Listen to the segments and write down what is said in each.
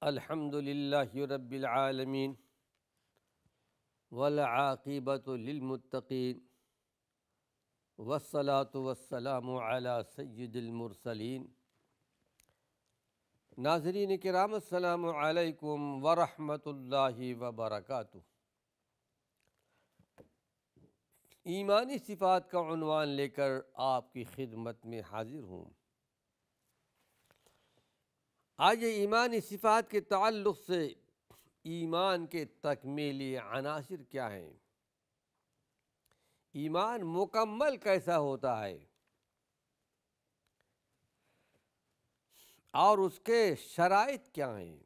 الحمد للہ رب العالمین والعاقبۃ للمتقین والصلاة والسلام علی سید المرسلین۔ ناظرین کرام السلام علیکم ورحمۃ اللہ وبرکاتہ۔ ایمانی صفات کا عنوان لے کر آپ کی خدمت میں حاضر ہوں۔ آج ایمانی صفات کے تعلق سے ایمان کے تکمیلی عناصر کیا ہیں، ایمان مکمل کیسا ہوتا ہے اور اس کے شرائط کیا ہیں،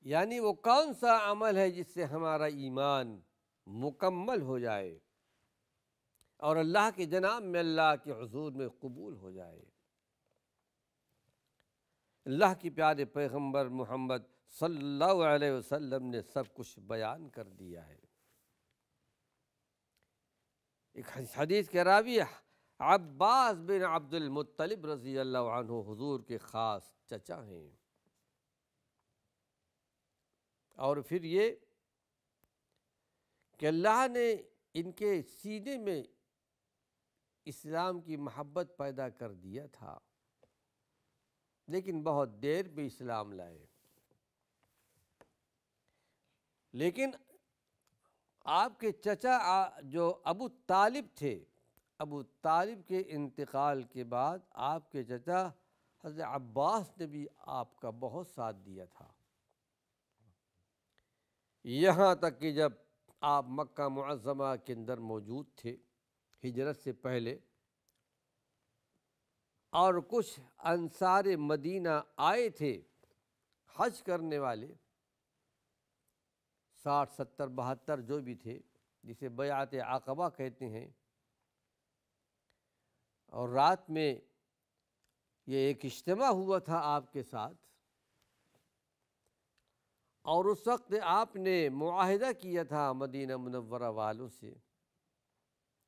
یعنی وہ کون سا عمل ہے جس سے ہمارا ایمان مکمل ہو جائے اور اللہ کے جناب میں، اللہ کے حضور میں قبول ہو جائے۔ اللہ کی پیارے پیغمبر محمد صلی اللہ علیہ وسلم نے سب کچھ بیان کر دیا ہے۔ ایک حدیث کے راوی عباس بن عبد المطلب رضی اللہ عنہ حضور کے خاص چچا ہیں، اور پھر یہ کہ اللہ نے ان کے سینے میں اسلام کی محبت پیدا کر دیا تھا، لیکن بہت دیر میں اسلام لائے۔ لیکن آپ کے چچا جو ابو طالب تھے، ابو طالب کے انتقال کے بعد آپ کے چچا حضرت عباس نے بھی آپ کا بہت ساتھ دیا تھا، یہاں تک کہ جب آپ مکہ معظمہ کے اندر موجود تھے ہجرت سے پہلے، اور کچھ انصار مدینہ آئے تھے حج کرنے والے، 60 70 72 جو بھی تھے، جسے بیعت عقبہ کہتے ہیں، اور رات میں یہ ایک اجتماع ہوا تھا آپ کے ساتھ، اور اس وقت آپ نے معاہدہ کیا تھا مدینہ منورہ والوں سے،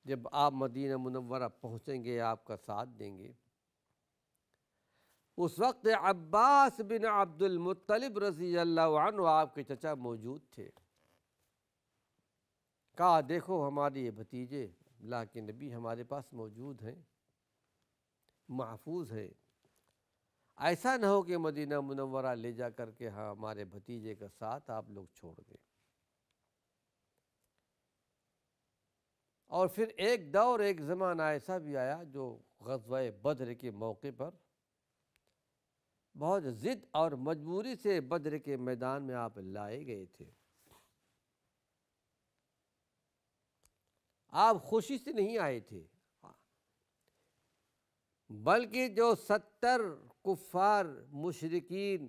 جب آپ مدینہ منورہ پہنچیں گے آپ کا ساتھ دیں گے۔ اس وقت عباس بن عبد المطلب رضی اللہ عنہ آپ کے چچا موجود تھے۔ کہا دیکھو ہمارے یہ بھتیجے اللہ کے نبی ہمارے پاس موجود ہیں، محفوظ ہیں، ایسا نہ ہو کہ مدینہ منورہ لے جا کر کے ہمارے بھتیجے کا ساتھ آپ لوگ چھوڑ دیں۔ اور پھر ایک دور ایک زمانہ ایسا بھی آیا جو غزوہ بدر کے موقع پر بہت ضد اور مجبوری سے بدر کے میدان میں آپ لائے گئے تھے۔ آپ خوشی سے نہیں آئے تھے، بلکہ جو 70 کفار مشرکین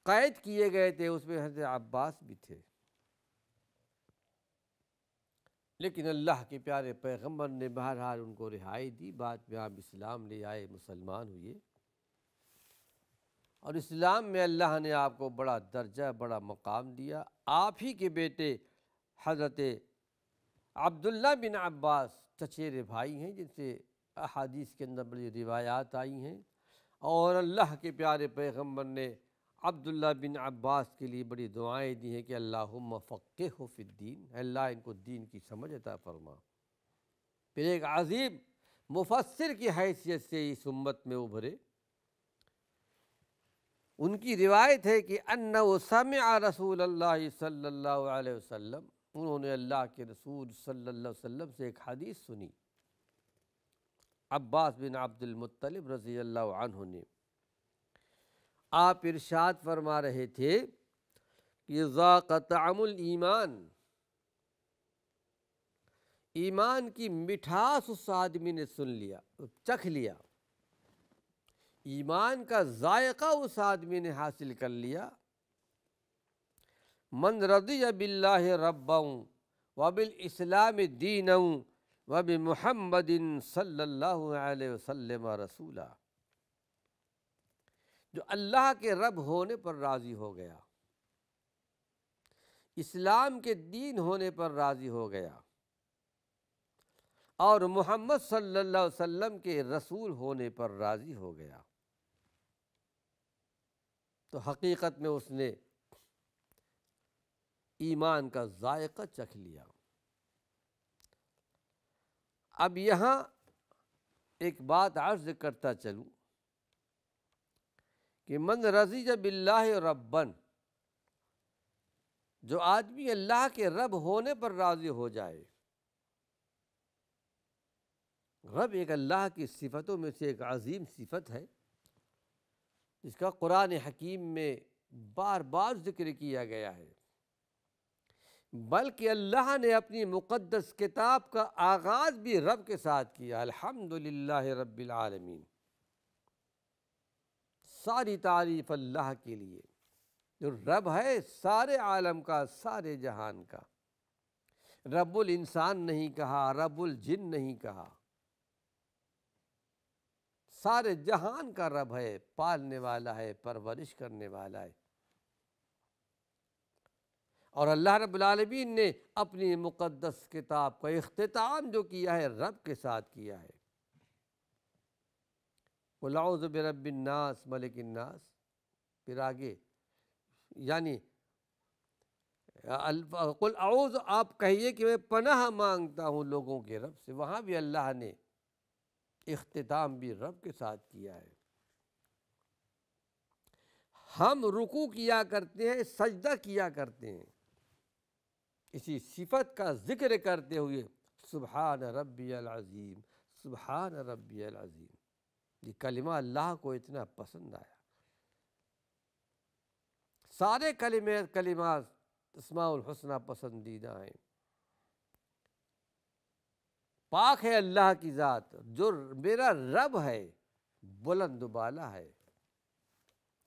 قید کیے گئے تھے اس میں حضرت عباس بھی تھے، لیکن اللہ کے پیارے پیغمبر نے بہرحال ان کو رہائی دی۔ بعد میں آپ اسلام لے آئے، مسلمان ہوئے، اور اسلام میں اللہ نے آپ کو بڑا درجہ، بڑا مقام دیا۔ آپ ہی کے بیٹے حضرت عبداللہ بن عباس چچیرے بھائی ہیں، جن سے احادیث کے اندر بڑی روایات آئی ہیں، اور اللہ کے پیارے پیغمبر نے عبداللہ بن عباس کے لیے بڑی دعائیں دی ہیں کہ اللہم فقہہ فی الدین، اللہ ان کو دین کی سمجھ عطا فرما۔ پھر ایک عظیم مفسر کی حیثیت سے اس امت میں ابھرے۔ ان کی روایت ہے کہ انہ سمع رسول اللہ صلی اللہ علیہ وسلم، انہوں نے اللہ کے رسول صلی اللہ علیہ وسلم سے ایک حدیث سنی، عباس بن عبد المطلب رضی اللہ عنہ نے۔ آپ ارشاد فرما رہے تھے کہ ذاق طعم الایمان، ایمان کی مٹھاس اس آدمی نے سن لیا، چکھ لیا، ایمان کا ذائقہ اس آدمی نے حاصل کر لیا۔ من رضی باللہ ربا وبالاسلام دینا وبمحمد صلی اللہ علیہ وسلم رسولا، جو اللہ کے رب ہونے پر راضی ہو گیا، اسلام کے دین ہونے پر راضی ہو گیا، اور محمد صلی اللہ علیہ وسلم کے رسول ہونے پر راضی ہو گیا، تو حقیقت میں اس نے ایمان کا ذائقہ چکھ لیا۔ اب یہاں ایک بات عرض کرتا چلوں کہ من رضی باللہ ربًا، جو آدمی اللہ کے رب ہونے پر راضی ہو جائے۔ رب ایک اللہ کی صفتوں میں سے ایک عظیم صفت ہے جس کا قرآن حکیم میں بار بار ذکر کیا گیا ہے، بلکہ اللہ نے اپنی مقدس کتاب کا آغاز بھی رب کے ساتھ کیا، الحمدللہ رب العالمین۔ ساری تعریف اللہ کے لیے جو رب ہے سارے عالم کا، سارے جہان کا۔ رب الانسان نہیں کہا، رب الجن نہیں کہا، سارے جہان کا رب ہے، پالنے والا ہے، پرورش کرنے والا ہے۔ اور اللہ رب العالمین نے اپنی مقدس کتاب کا اختتام جو کیا ہے رب کے ساتھ کیا ہے۔ قل اعوذ برب الناس ملک الناس، پھر آگے یعنی قل اعوذ، آپ کہیے کہ میں پناہ مانگتا ہوں لوگوں کے رب سے، وہاں بھی اللہ نے اختتام بھی رب کے ساتھ کیا ہے۔ ہم رکوع کیا کرتے ہیں، سجدہ کیا کرتے ہیں، اسی صفت کا ذکر کرتے ہوئے سبحان ربی العظیم، سبحان ربی العظیم۔ یہ کلمہ اللہ کو اتنا پسند آیا۔ سارے کلمات اسماء الحسنہ پسندیدہ ہیں۔ پاک ہے اللہ کی ذات، جو میرا رب ہے بلند و بالا ہے۔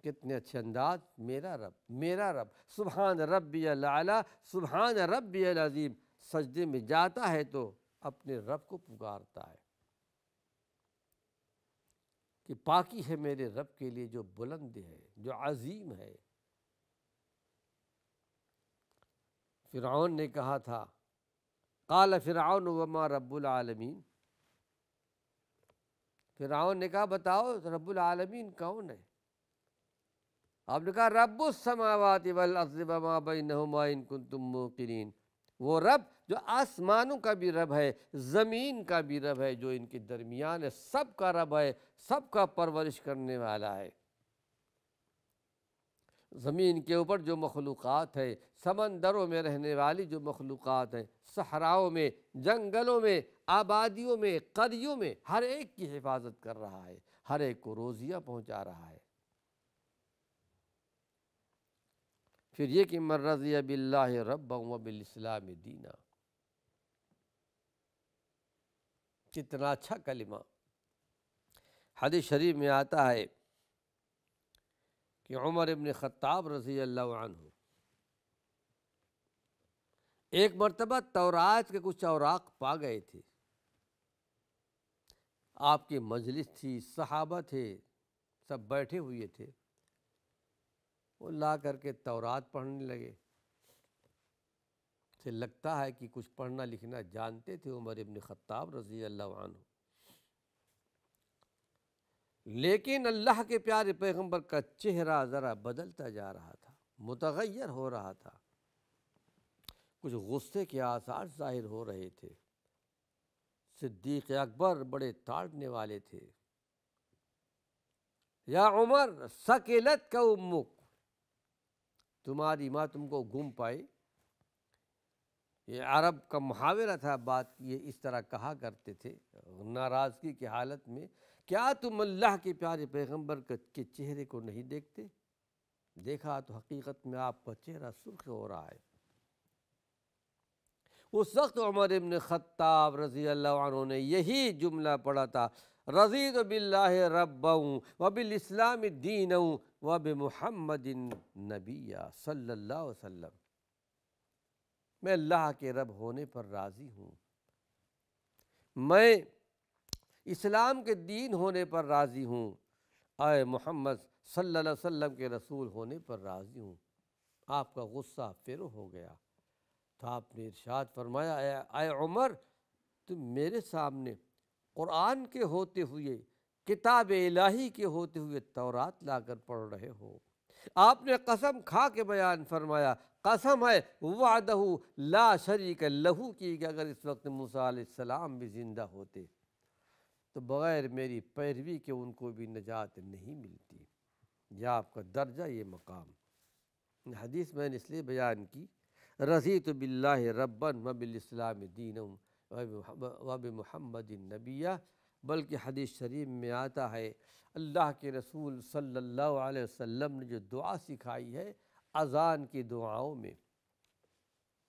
کتنے اچھے انداز، میرا رب، میرا رب، سبحان ربی الاعلیٰ، سبحان ربی العظیم۔ سجدے میں جاتا ہے تو اپنے رب کو پکارتا ہے کہ پاکی ہے میرے رب کے لیے جو بلند ہے، جو عظیم ہے۔ فرعون نے کہا تھا، قال فرعون وما رب العالمین، فرعون نے کہا بتاؤ رب العالمین کون ہے؟ آپ نے کہا رب السماوات والارض وما بینہما ان کنتم موقنین، وہ رب جو آسمانوں کا بھی رب ہے، زمین کا بھی رب ہے، جو ان کے درمیان ہے، سب کا رب ہے، سب کا پرورش کرنے والا ہے۔ زمین کے اوپر جو مخلوقات ہیں، سمندروں میں رہنے والی جو مخلوقات ہیں، صحراؤں میں، جنگلوں میں، آبادیوں میں، قریوں میں، ہر ایک کی حفاظت کر رہا ہے، ہر ایک کو روزیاں پہنچا رہا ہے۔ پھر یہ کہ من رضی باللہ ربا وبالاسلام دینا، کتنا اچھا کلمہ۔ حدیث شریف میں آتا ہے کہ عمر ابن خطاب رضی اللہ عنہ ایک مرتبہ تورات کے کچھ اوراق پا گئے تھے، آپ کی مجلس تھی، صحابہ تھے، سب بیٹھے ہوئے تھے، وہ لا کر کے تورات پڑھنے لگے۔ سے لگتا ہے کہ کچھ پڑھنا لکھنا جانتے تھے عمر ابن خطاب رضی اللہ عنہ، لیکن اللہ کے پیارے پیغمبر کا چہرہ ذرا بدلتا جا رہا تھا، متغیر ہو رہا تھا، کچھ غصے کے آثار ظاہر ہو رہے تھے۔ صدیق اکبر بڑے تاڑنے والے تھے، یا عمر ثقلت کا امک، تمہاری ماں تم کو گم پائے۔ یہ عرب کا محاورہ تھا، بات یہ اس طرح کہا کرتے تھے ناراضگی کی حالت میں، کیا تم اللہ کے پیارے پیغمبر کے چہرے کو نہیں دیکھتے؟ دیکھا تو حقیقت میں آپ کا چہرہ سرخ ہو رہا ہے۔ اس وقت عمر ابن خطاب رضی اللہ عنہ نے یہی جملہ پڑھا تھا، رضیت باللہ ربا وبالاسلام دینا وبمحمد نبیا صلی اللہ علیہ وسلم۔ میں اللہ کے رب ہونے پر راضی ہوں، میں اسلام کے دین ہونے پر راضی ہوں، اے محمد صلی اللہ علیہ وسلم کے رسول ہونے پر راضی ہوں۔ آپ کا غصہ فرو ہو گیا تو آپ نے ارشاد فرمایا، اے عمر تم میرے سامنے قرآن کے ہوتے ہوئے، کتاب الہی کے ہوتے ہوئے تورات لا کر پڑھ رہے ہو، آپ نے قسم کھا کے بیان فرمایا، قسم ہے وعدہ لا شریک لہو کی، کہ اگر اس وقت موسیٰ علیہ السلام بھی زندہ ہوتے تو بغیر میری پیروی کے ان کو بھی نجات نہیں ملتی۔ یہ آپ کا درجہ، یہ مقام۔ حدیث میں نے اس لیے بیان کی، رضیت باللہ ربا وبالاسلام دینا وبمحمد نبیہ، بلکہ حدیث شریف میں آتا ہے اللہ کے رسول صلی اللہ علیہ وسلم نے جو دعا سکھائی ہے اذان کی دعاؤں میں،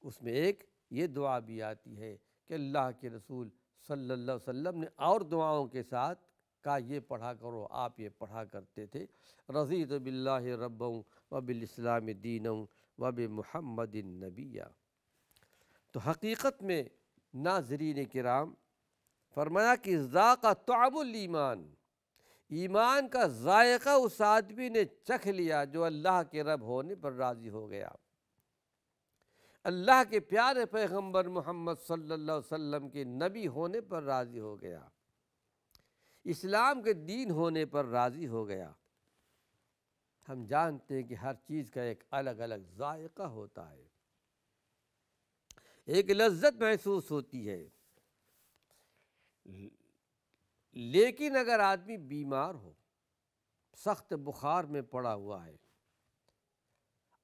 اس میں ایک یہ دعا بھی آتی ہے کہ اللہ کے رسول صلی اللہ علیہ وسلم نے اور دعاؤں کے ساتھ کہا یہ پڑھا کرو، آپ یہ پڑھا کرتے تھے، رضیت باللہ ربا وبالاسلام دینا وبمحمد نبیہ۔ تو حقیقت میں ناظرین کرام، فرمایا کہ ذاق طعم الایمان، ایمان کا ذائقہ اس آدمی نے چکھ لیا جو اللہ کے رب ہونے پر راضی ہو گیا، اللہ کے پیارے پیغمبر محمد صلی اللہ علیہ وسلم کے نبی ہونے پر راضی ہو گیا، اسلام کے دین ہونے پر راضی ہو گیا۔ ہم جانتے ہیں کہ ہر چیز کا ایک الگ الگ ذائقہ ہوتا ہے، ایک لذت محسوس ہوتی ہے، لیکن اگر آدمی بیمار ہو، سخت بخار میں پڑا ہوا ہے،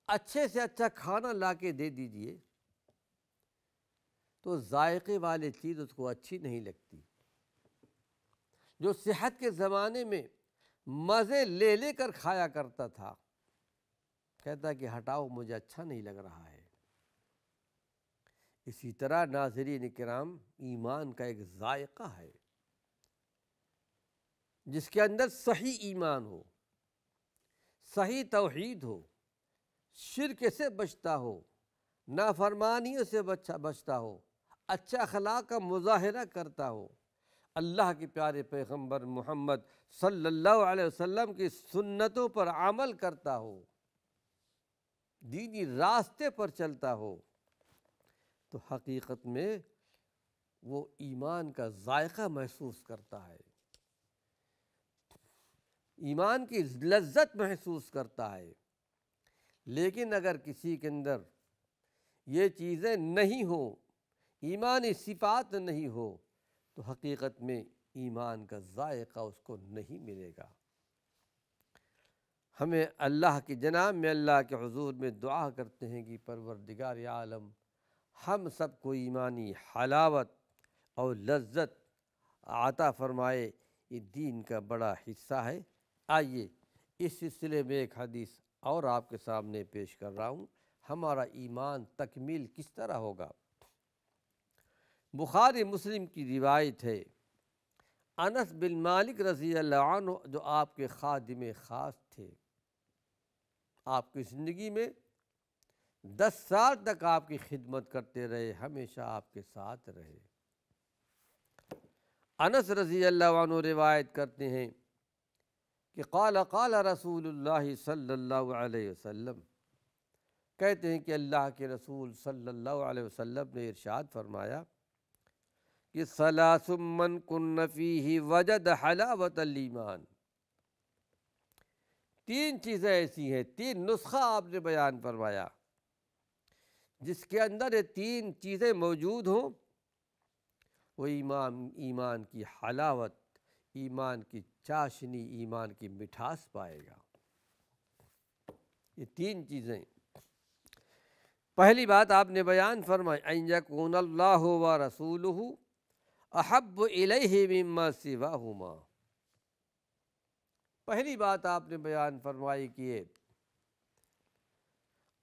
اچھے سے اچھا کھانا لا کے دے دیجئے تو ذائقے والی چیز اس کو اچھی نہیں لگتی۔ جو صحت کے زمانے میں مزے لے لے کر کھایا کرتا تھا، کہتا کہ ہٹاؤ مجھے اچھا نہیں لگ رہا ہے۔ اسی طرح ناظرین کرام، ایمان کا ایک ذائقہ ہے، جس کے اندر صحیح ایمان ہو، صحیح توحید ہو، شرک سے بچتا ہو، نافرمانیوں سے بچتا ہو، اچھا اخلاق کا مظاہرہ کرتا ہو، اللہ کے پیارے پیغمبر محمد صلی اللہ علیہ وسلم کی سنتوں پر عمل کرتا ہو، دینی راستے پر چلتا ہو، تو حقیقت میں وہ ایمان کا ذائقہ محسوس کرتا ہے، ایمان کی لذت محسوس کرتا ہے۔ لیکن اگر کسی کے اندر یہ چیزیں نہیں ہوں، ایمانی صفات نہیں ہو، تو حقیقت میں ایمان کا ذائقہ اس کو نہیں ملے گا۔ ہمیں اللہ کی جناب میں، اللہ کے حضور میں دعا کرتے ہیں کہ پروردگار عالم ہم سب کو ایمانی حلاوت اور لذت عطا فرمائے، یہ دین کا بڑا حصہ ہے۔ آئیے اس سلسلے میں ایک حدیث اور آپ کے سامنے پیش کر رہا ہوں، ہمارا ایمان تکمیل کس طرح ہوگا۔ بخاری مسلم کی روایت ہے، انس بن مالک رضی اللہ عنہ جو آپ کے خادم خاص تھے، آپ کی زندگی میں 10 سال تک آپ کی خدمت کرتے رہے، ہمیشہ آپ کے ساتھ رہے۔ انس رضی اللہ عنہ روایت کرتے ہیں کہ قال رسول اللہ صلی اللہ علیہ وسلم، کہتے ہیں کہ اللہ کے رسول صلی اللہ علیہ وسلم نے ارشاد فرمایا کہ ثلاث من کن فیہ وجد حلاوت الایمان، 3 چیزیں ایسی ہیں، 3 نسخہ آپ نے بیان فرمایا، جس کے اندر یہ 3 چیزیں موجود ہوں، وہ ایمان کی حلاوت، ایمان کی چاشنی، ایمان کی مٹھاس پائے گا۔ یہ 3 چیزیں، پہلی بات آپ نے بیان فرمائی، ان یکون اللہ ورسولہ احب الیہ مما سواہما، پہلی بات آپ نے بیان فرمائی کہ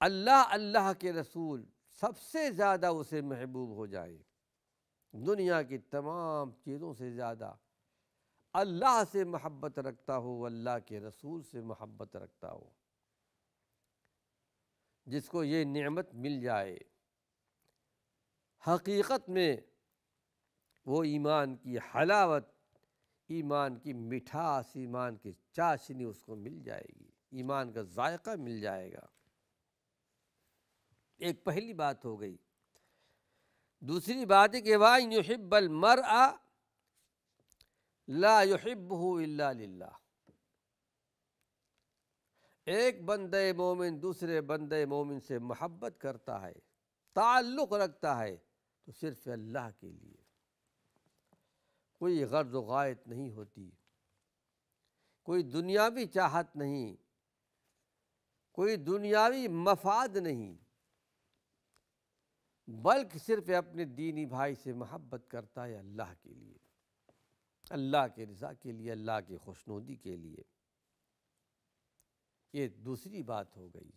اللہ کے رسول سب سے زیادہ اسے محبوب ہو جائے، دنیا کی تمام چیزوں سے زیادہ اللہ سے محبت رکھتا ہو، اللہ کے رسول سے محبت رکھتا ہو، جس کو یہ نعمت مل جائے، حقیقت میں وہ ایمان کی حلاوت، ایمان کی مٹھاس، ایمان کی چاشنی اس کو مل جائے گی، ایمان کا ذائقہ مل جائے گا۔ ایک پہلی بات ہو گئی۔ دوسری بات ہے کہ وَأَن يُحِبَّ الْمَرْءَ لَا يُحِبُّهُ إِلَّا لِلَّهِ، ایک بندہ مومن دوسرے بندہ مومن سے محبت کرتا ہے، تعلق رکھتا ہے، تو صرف اللہ کے لیے، کوئی غرض و غایت نہیں ہوتی، کوئی دنیاوی چاہت نہیں، کوئی دنیاوی مفاد نہیں، بلکہ صرف اپنے دینی بھائی سے محبت کرتا ہے اللہ کے لیے، اللہ کے رضا کے لیے، اللہ کی خوشنودی کے لیے۔ یہ دوسری بات ہو گئی۔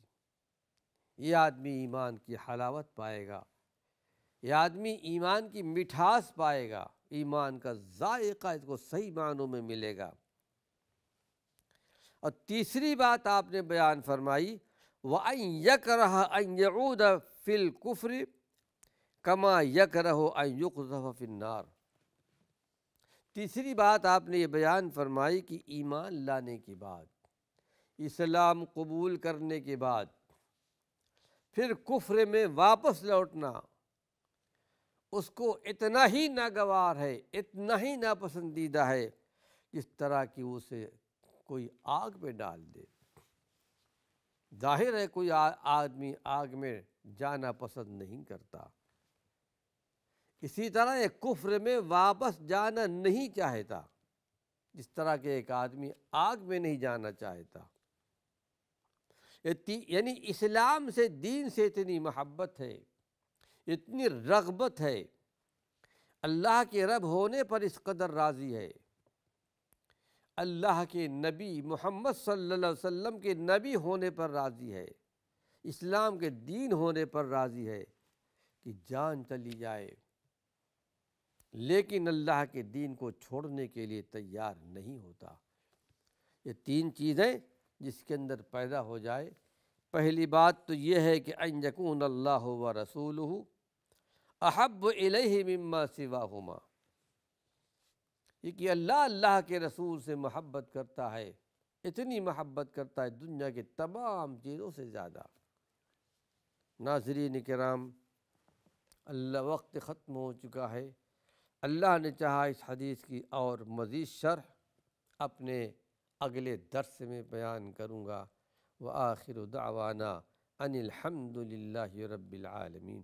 یہ آدمی ایمان کی حلاوت پائے گا، یہ آدمی ایمان کی مٹھاس پائے گا، ایمان کا ذائقہ اس کو صحیح معنوں میں ملے گا۔ اور تیسری بات آپ نے بیان فرمائی، وَأَن يَكْرَهَ أَن يَعُودَ فِي الْكُفْرِ كَمَا يَكْرَهُ أَن يُقْذَفَ فِي النَّارِ۔ تیسری بات آپ نے یہ بیان فرمائی کہ ایمان لانے کے بعد، اسلام قبول کرنے کے بعد پھر کفر میں واپس لوٹنا اس کو اتنا ہی ناگوار ہے، اتنا ہی ناپسندیدہ ہے، جس طرح کہ اسے کوئی آگ میں ڈال دے۔ ظاہر ہے کوئی آدمی آگ میں جانا پسند نہیں کرتا، اسی طرح ایک کفر میں واپس جانا نہیں چاہتا، جس طرح کہ ایک آدمی آگ میں نہیں جانا چاہتا۔ یعنی اسلام سے، دین سے اتنی محبت ہے، اتنی رغبت ہے، اللہ کے رب ہونے پر اس قدر راضی ہے، اللہ کے نبی محمد صلی اللہ علیہ وسلم کے نبی ہونے پر راضی ہے، اسلام کے دین ہونے پر راضی ہے کہ جان چلی جائے، لیکن اللہ کے دین کو چھوڑنے کے لیے تیار نہیں ہوتا۔ یہ تین چیزیں جس کے اندر پیدا ہو جائے، پہلی بات تو یہ ہے کہ ان یکون اللہ و رسولہ احب الیہ مما سواہما، یہ کہ اللہ کے رسول سے محبت کرتا ہے، اتنی محبت کرتا ہے دنیا کے تمام چیزوں سے زیادہ۔ ناظرین کرام، اللہ وقت ختم ہو چکا ہے، اللہ نے چاہا اس حدیث کی اور مزید شرح اپنے اگلے درس میں بیان کروں گا۔ وآخر دعوانا ان الحمد للہ رب العالمین۔